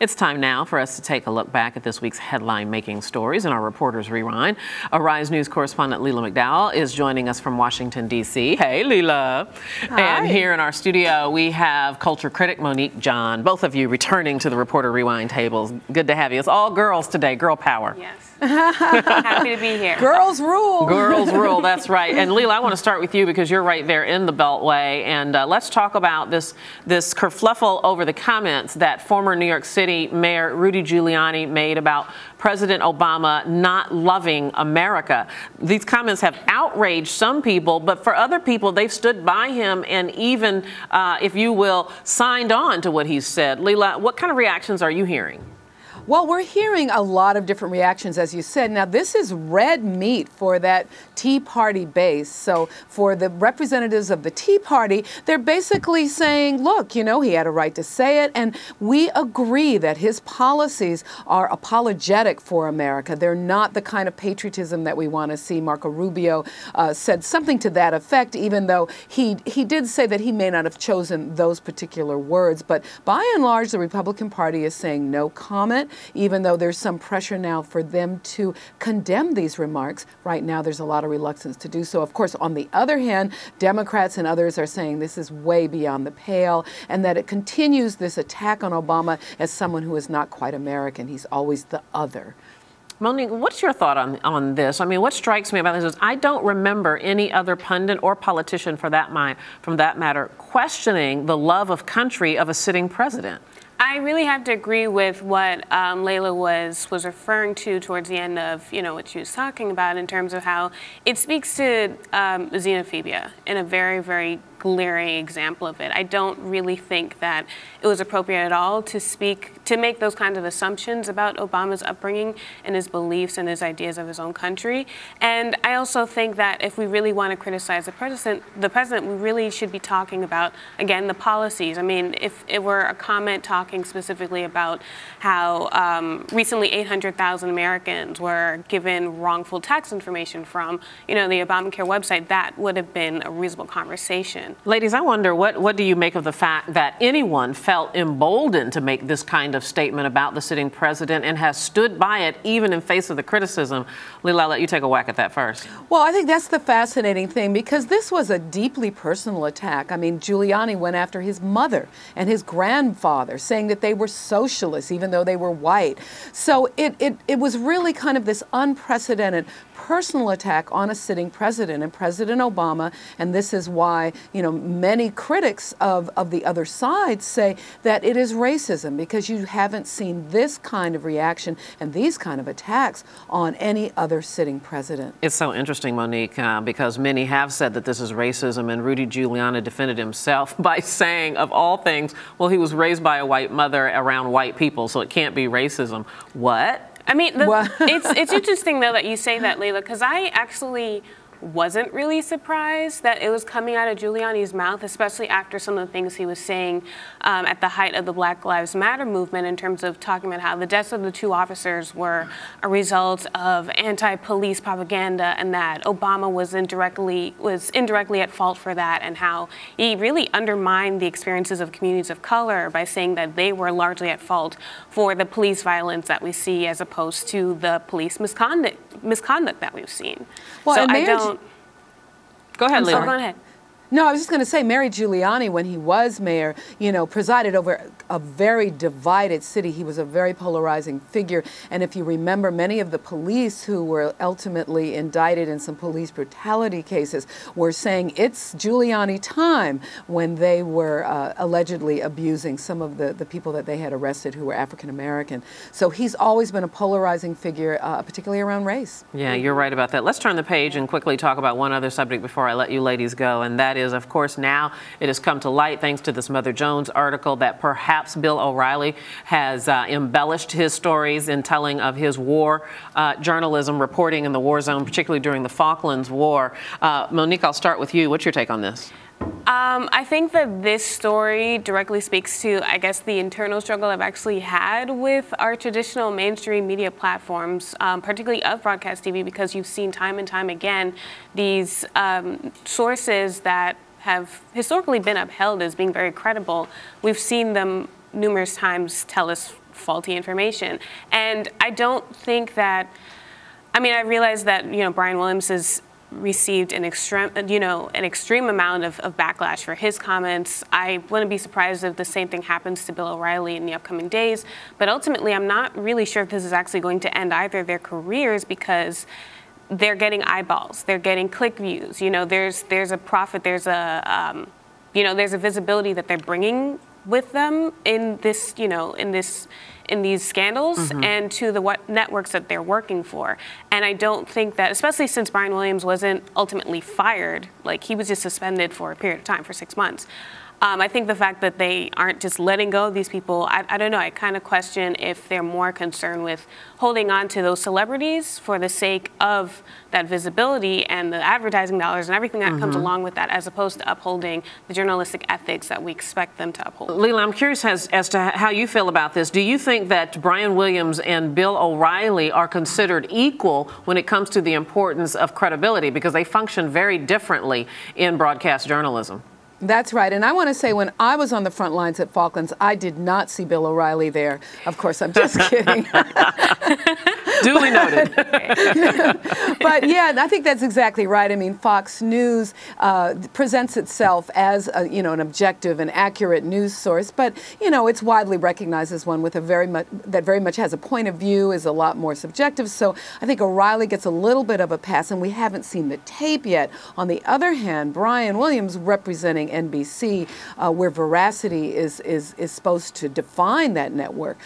It's time now for us to take a look back at this week's headline-making stories in our Reporter's Rewind. Arise News correspondent Leila McDowell is joining us from Washington, D.C. Hey, Leila. Hi. And here in our studio, we have culture critic Monique John, both of you returning to the Reporter Rewind tables. Good to have you. It's all girls today, girl power. Yes. Happy to be here. Girls rule. Girls rule, that's right. And Leila, I want to start with you because you're right there in the Beltway. And let's talk about this kerfluffle over the comments that former New York City Mayor Rudy Giuliani made about President Obama not loving America. These comments have outraged some people, but for other people, they've stood by him and even, if you will, signed on to what he said. Leila, what kind of reactions are you hearing? Well, we're hearing a lot of different reactions, as you said. Now, this is red meat for that Tea Party base. So for the representatives of the Tea Party, they're basically saying, look, you know, he had a right to say it. And we agree that his policies are apologetic for America. They're not the kind of patriotism that we want to see. Marco Rubio said something to that effect, even though he did say that he may not have chosen those particular words. But by and large, the Republican Party is saying no comment, even though there's some pressure now for them to condemn these remarks. Right now, there's a lot of reluctance to do so. Of course, on the other hand, Democrats and others are saying this is way beyond the pale and that it continues this attack on Obama as someone who is not quite American. He's always the other. Monique, what's your thought on this? I mean, what strikes me about this is I don't remember any other pundit or politician, from that matter, questioning the love of country of a sitting president. I really have to agree with what Leila was referring to towards the end of, you know, what she was talking about in terms of how it speaks to xenophobia in a very, very glaring example of it. I don't really think that it was appropriate at all to make those kinds of assumptions about Obama's upbringing and his beliefs and his ideas of his own country. And I also think that if we really want to criticize the president, we really should be talking about, again, the policies. I mean, if it were a comment talking specifically about how recently 800,000 Americans were given wrongful tax information from, you know, the Obamacare website, that would have been a reasonable conversation. Ladies, I wonder, what do you make of the fact that anyone felt emboldened to make this kind of statement about the sitting president and has stood by it even in face of the criticism? Leila, I'll let you take a whack at that first. Well, I think that's the fascinating thing, because this was a deeply personal attack. I mean, Giuliani went after his mother and his grandfather, saying that they were socialists, even though they were white. So it was really kind of this unprecedented personal attack on a sitting president and President Obama. And this is why, you know, many critics of the other side say that it is racism, because you haven't seen this kind of reaction and these kind of attacks on any other sitting president. It's so interesting, Monique, because many have said that this is racism, and Rudy Giuliani defended himself by saying, of all things, well, he was raised by a white mother around white people, so it can't be racism. What? I mean, it's interesting, though, that you say that, Leila, because I actually wasn't really surprised that it was coming out of Giuliani's mouth, especially after some of the things he was saying at the height of the Black Lives Matter movement, in terms of talking about how the deaths of the two officers were a result of anti-police propaganda and that Obama was indirectly at fault for that, and how he really undermined the experiences of communities of color by saying that they were largely at fault for the police violence that we see as opposed to the police misconduct that we've seen. Well, so I don't. Go ahead, Leila. Oh, go ahead. No, I was just going to say, Mary Giuliani, when he was mayor, you know, presided over a very divided city. He was a very polarizing figure. And if you remember, many of the police who were ultimately indicted in some police brutality cases were saying it's Giuliani time when they were allegedly abusing some of the people that they had arrested who were African American. So he's always been a polarizing figure, particularly around race. Yeah, you're right about that. Let's turn the page and quickly talk about one other subject before I let you ladies go, and that is, of course, now it has come to light, thanks to this Mother Jones article, that perhaps Bill O'Reilly has embellished his stories in telling of his war journalism, reporting in the war zone, particularly during the Falklands War. Monique, I'll start with you. What's your take on this? I think that this story directly speaks to, I guess, the internal struggle I've actually had with our traditional mainstream media platforms, particularly of broadcast TV, because you've seen time and time again these sources that have historically been upheld as being very credible. We've seen them numerous times tell us faulty information. And I don't think that, I mean, I realize that, Brian Williams has received an extreme amount of backlash for his comments. I wouldn't be surprised if the same thing happens to Bill O'Reilly in the upcoming days. But ultimately, I'm not really sure if this is actually going to end either of their careers, because they're getting eyeballs, they're getting click views. There's a profit, there's a there's a visibility that they're bringing with them in this, in these scandals, and to the networks that they're working for. And I don't think that, especially since Brian Williams wasn't ultimately fired, like he was just suspended for a period of time, for 6 months. I think the fact that they aren't just letting go of these people, I don't know, I kind of question if they're more concerned with holding on to those celebrities for the sake of that visibility and the advertising dollars and everything that comes along with that, as opposed to upholding the journalistic ethics that we expect them to uphold. Leila, I'm curious as to how you feel about this. Do you think that Brian Williams and Bill O'Reilly are considered equal when it comes to the importance of credibility, because they function very differently in broadcast journalism? That's right. And I want to say, when I was on the front lines at Falklands, I did not see Bill O'Reilly there. Of course, I'm just kidding. Duly noted. But yeah, I think that's exactly right. I mean, Fox News presents itself as an objective and accurate news source, but it's widely recognized as one with a very much has a point of view, is a lot more subjective. So I think O'Reilly gets a little bit of a pass, and we haven't seen the tape yet. On the other hand, Brian Williams, representing NBC, where veracity is supposed to define that network,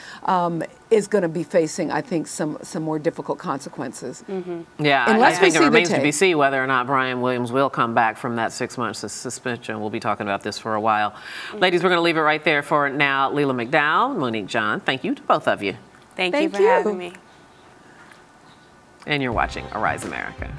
is going to be facing, I think, some more difficult consequences. Yeah, I think it remains to be seen whether or not Brian Williams will come back from that 6 months suspension. We'll be talking about this for a while. Ladies, we're going to leave it right there for now. Leila McDowell, Monique John, thank you to both of you. Thank you for having me. And you're watching Arise America.